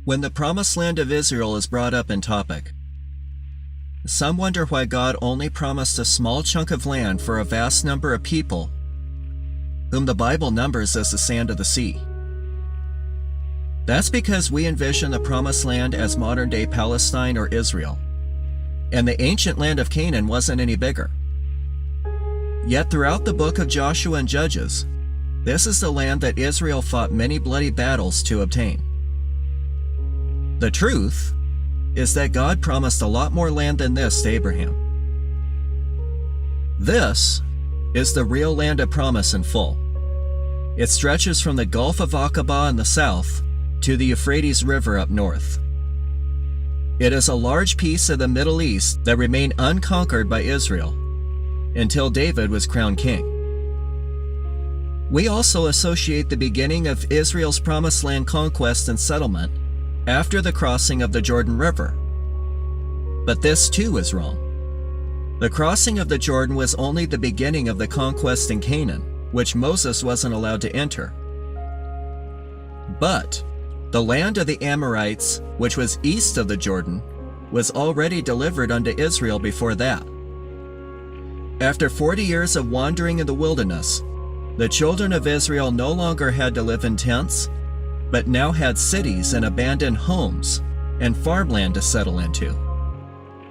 When the promised land of Israel is brought up in topic, some wonder why God only promised a small chunk of land for a vast number of people, whom the Bible numbers as the sand of the sea. That's because we envision the promised land as modern-day Palestine or Israel, and the ancient land of Canaan wasn't any bigger. Yet throughout the book of Joshua and Judges, this is the land that Israel fought many bloody battles to obtain. The truth is that God promised a lot more land than this to Abraham. This is the real land of promise in full. It stretches from the Gulf of Aqaba in the south to the Euphrates River up north. It is a large piece of the Middle East that remained unconquered by Israel until David was crowned king. We also associate the beginning of Israel's promised land conquest and settlement after the crossing of the Jordan River. But this too is wrong. The crossing of the Jordan was only the beginning of the conquest in Canaan, which Moses wasn't allowed to enter. But the land of the Amorites, which was east of the Jordan, was already delivered unto Israel before that. After 40 years of wandering in the wilderness, the children of Israel no longer had to live in tents, but now had cities and abandoned homes and farmland to settle into.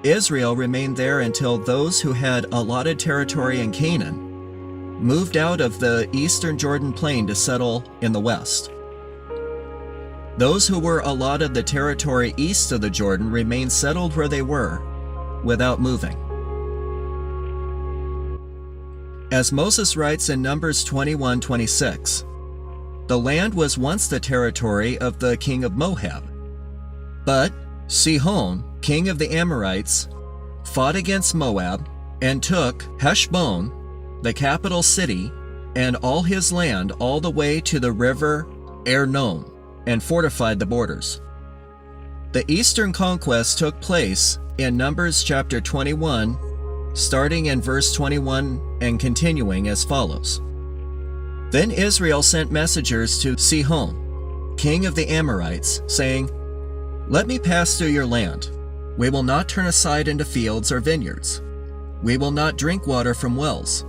Israel remained there until those who had allotted territory in Canaan moved out of the eastern Jordan plain to settle in the west. Those who were allotted the territory east of the Jordan remained settled where they were, without moving. As Moses writes in Numbers 21:26, the land was once the territory of the king of Moab. But Sihon, king of the Amorites, fought against Moab and took Heshbon, the capital city, and all his land all the way to the river Arnon, and fortified the borders. The eastern conquest took place in Numbers chapter 21, starting in verse 21 and continuing as follows. Then Israel sent messengers to Sihon, king of the Amorites, saying, "Let me pass through your land. We will not turn aside into fields or vineyards. We will not drink water from wells.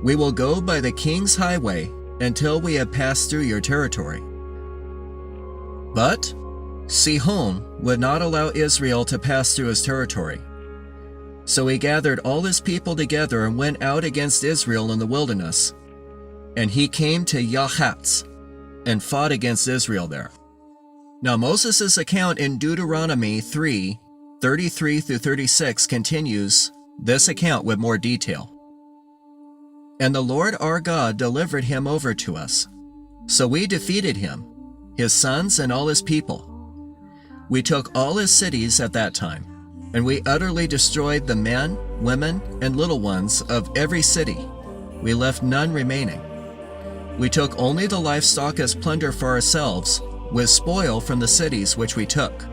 We will go by the king's highway until we have passed through your territory." But Sihon would not allow Israel to pass through his territory. So he gathered all his people together and went out against Israel in the wilderness. And he came to Yahatz and fought against Israel there. Now Moses' account in Deuteronomy 3:33-36 continues this account with more detail. "And the Lord our God delivered him over to us. So we defeated him, his sons and all his people. We took all his cities at that time, and we utterly destroyed the men, women, and little ones of every city. We left none remaining. We took only the livestock as plunder for ourselves, with spoil from the cities which we took.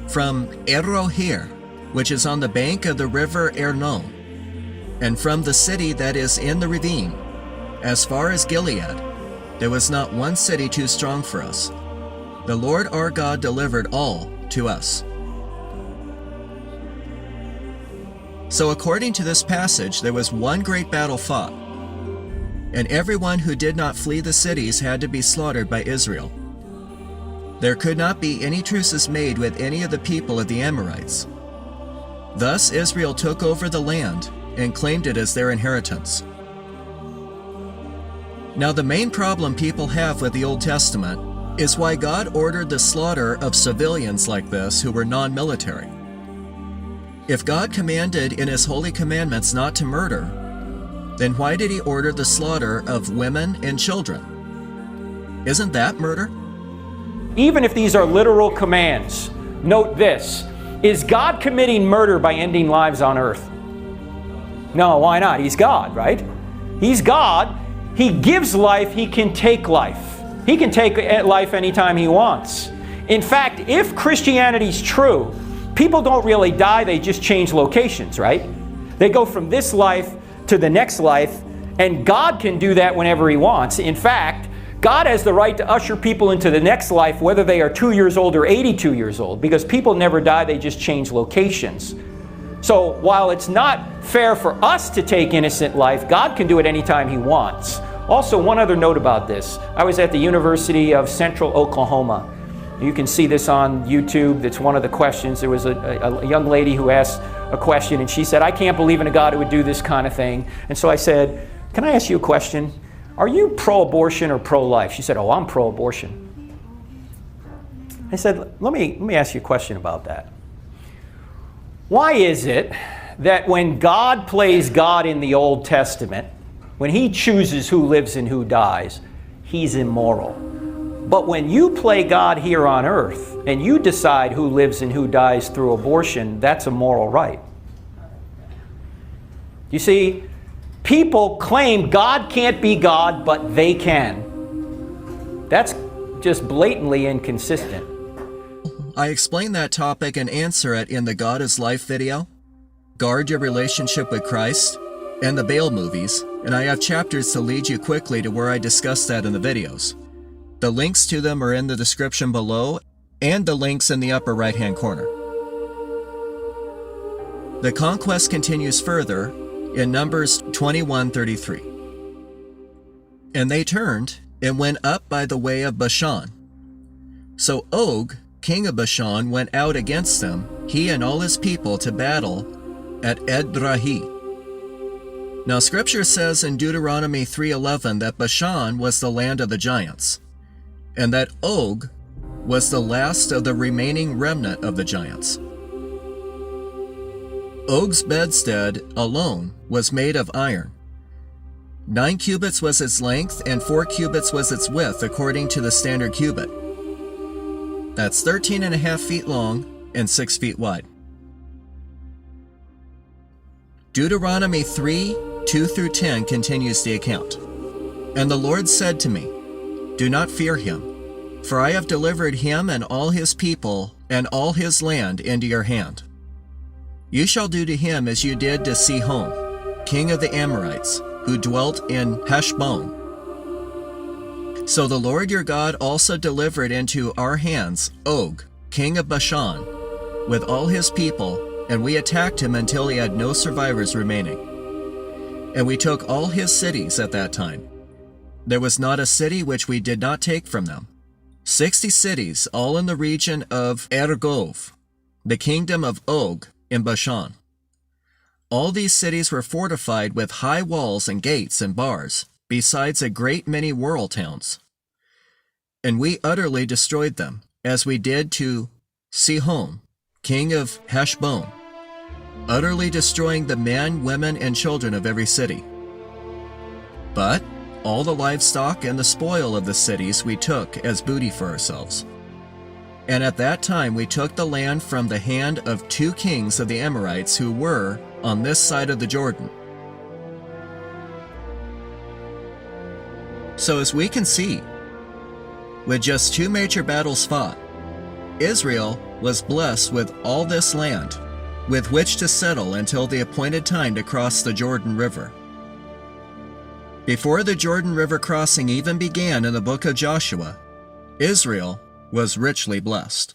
From Aroer, which is on the bank of the river Arnon, and from the city that is in the ravine, as far as Gilead, there was not one city too strong for us. The Lord our God delivered all to us." So according to this passage, there was one great battle fought, and everyone who did not flee the cities had to be slaughtered by Israel. There could not be any truces made with any of the people of the Amorites. Thus Israel took over the land and claimed it as their inheritance. Now the main problem people have with the Old Testament is why God ordered the slaughter of civilians like this who were non-military. If God commanded in his holy commandments not to murder, then why did he order the slaughter of women and children? Isn't that murder? Even if these are literal commands, note this: is God committing murder by ending lives on earth? No, why not? He's God, right? He's God. He gives life, he can take life. He can take life anytime he wants. In fact, if Christianity's true, people don't really die, they just change locations, right? They go from this life to the next life, and God can do that whenever he wants. In fact, God has the right to usher people into the next life, whether they are 2 years old or 82 years old, because people never die, they just change locations. So while it's not fair for us to take innocent life, God can do it anytime He wants. Also, one other note about this. I was at the University of Central Oklahoma. You can see this on YouTube. That's one of the questions. There was a young lady who asked a question, and she said, I can't believe in a God who would do this kind of thing. And so I said, can I ask you a question? Are you pro-abortion or pro-life? She said, oh, I'm pro-abortion. I said, let me ask you a question about that. Why is it that when God plays God in the Old Testament, when He chooses who lives and who dies, He's immoral? But when you play God here on earth and you decide who lives and who dies through abortion, that's a moral right. You see, people claim God can't be God, but they can. That's just blatantly inconsistent. I explain that topic and answer it in the God is Life video, Guard Your Relationship with Christ, and the Baal movies, and I have chapters to lead you quickly to where I discuss that in the videos. The links to them are in the description below, and the links in the upper right-hand corner. The conquest continues further in Numbers 21:33. And they turned and went up by the way of Bashan. So Og, king of Bashan, went out against them, he and all his people, to battle at Edrahi. Now Scripture says in Deuteronomy 3:11 that Bashan was the land of the giants, and that Og was the last of the remaining remnant of the giants. Og's bedstead alone was made of iron. 9 cubits was its length, and 4 cubits was its width, according to the standard cubit. That's 13.5 feet long and 6 feet wide. Deuteronomy 3:2-10 continues the account. And the Lord said to me, do not fear him, for I have delivered him and all his people and all his land into your hand. You shall do to him as you did to Sihon, king of the Amorites, who dwelt in Heshbon. So the Lord your God also delivered into our hands Og, king of Bashan, with all his people, and we attacked him until he had no survivors remaining. And we took all his cities at that time. There was not a city which we did not take from them. 60 cities, all in the region of Argob, the kingdom of Og in Bashan. All these cities were fortified with high walls and gates and bars, besides a great many rural towns. And we utterly destroyed them, as we did to Sihon, king of Heshbon, utterly destroying the men, women, and children of every city. But all the livestock and the spoil of the cities we took as booty for ourselves. And at that time we took the land from the hand of 2 kings of the Amorites who were on this side of the Jordan. So as we can see, with just 2 major battles fought, Israel was blessed with all this land, with which to settle until the appointed time to cross the Jordan River. Before the Jordan River crossing even began in the book of Joshua, Israel was richly blessed.